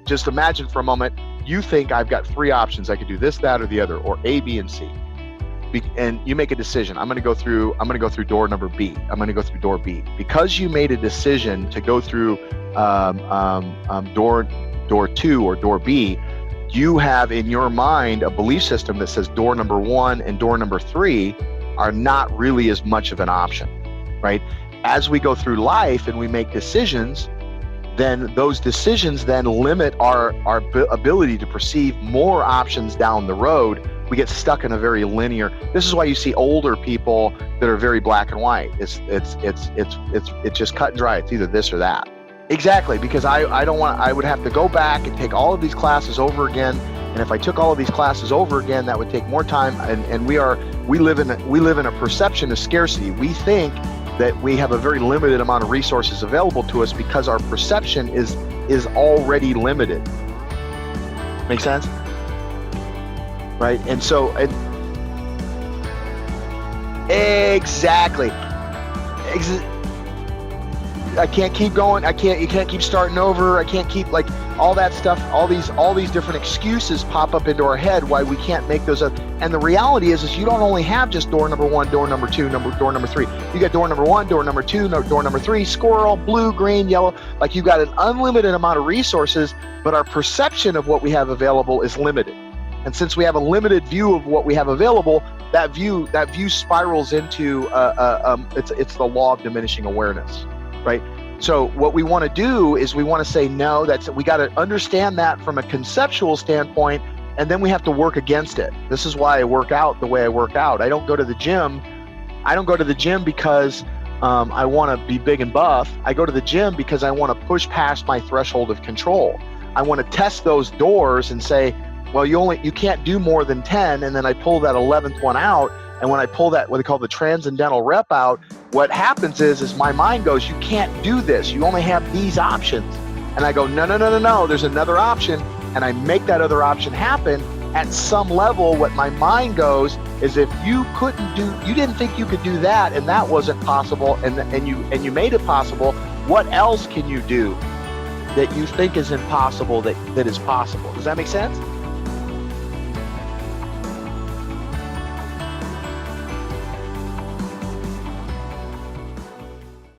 just imagine for a moment, you think I've got 3 options. I could do this, that, or the other, or A, B, and C. And you make a decision. I'm going to go through door number B. I'm going to go through door B. Because you made a decision to go through door 2 or door B, you have in your mind a belief system that says door number 1 and door number 3 are not really as much of an option, right? As we go through life and we make decisions, then those decisions then limit our ability to perceive more options down the road. We get stuck in a very linear. This is why you see older people that are very black and white. It's just cut and dry. It's either this or that. Exactly, because I would have to go back and take all of these classes over again. And if I took all of these classes over again, that would take more time. And we live in a perception of scarcity. We think that we have a very limited amount of resources available to us because our perception is already limited. Make sense? Right? And so, exactly. I can't keep going. You can't keep starting over. I can't keep like all that stuff. All these different excuses pop up into our head why we can't make those up. And the reality is you don't only have just door number 1, door number 2, door number 3. You got door number 1, door number 2, door number 3, squirrel, blue, green, yellow. Like you've got an unlimited amount of resources, but our perception of what we have available is limited. And since we have a limited view of what we have available, that view spirals into it's the law of diminishing awareness. Right? So what we want to do is we want to say, no, we got to understand that from a conceptual standpoint, and then we have to work against it. This is why I work out the way I work out. I don't go to the gym. Because I want to be big and buff. I go to the gym because I want to push past my threshold of control. I want to test those doors and say, well, you can't do more than 10, and then I pull that 11th one out. And when I pull that, what they call the transcendental rep out, what happens is my mind goes, you can't do this. You only have these options. And I go, no, there's another option. And I make that other option happen. At some level, what my mind goes is if you didn't think you could do that, and that wasn't possible, and you made it possible, what else can you do that you think is impossible that is possible? Does that make sense?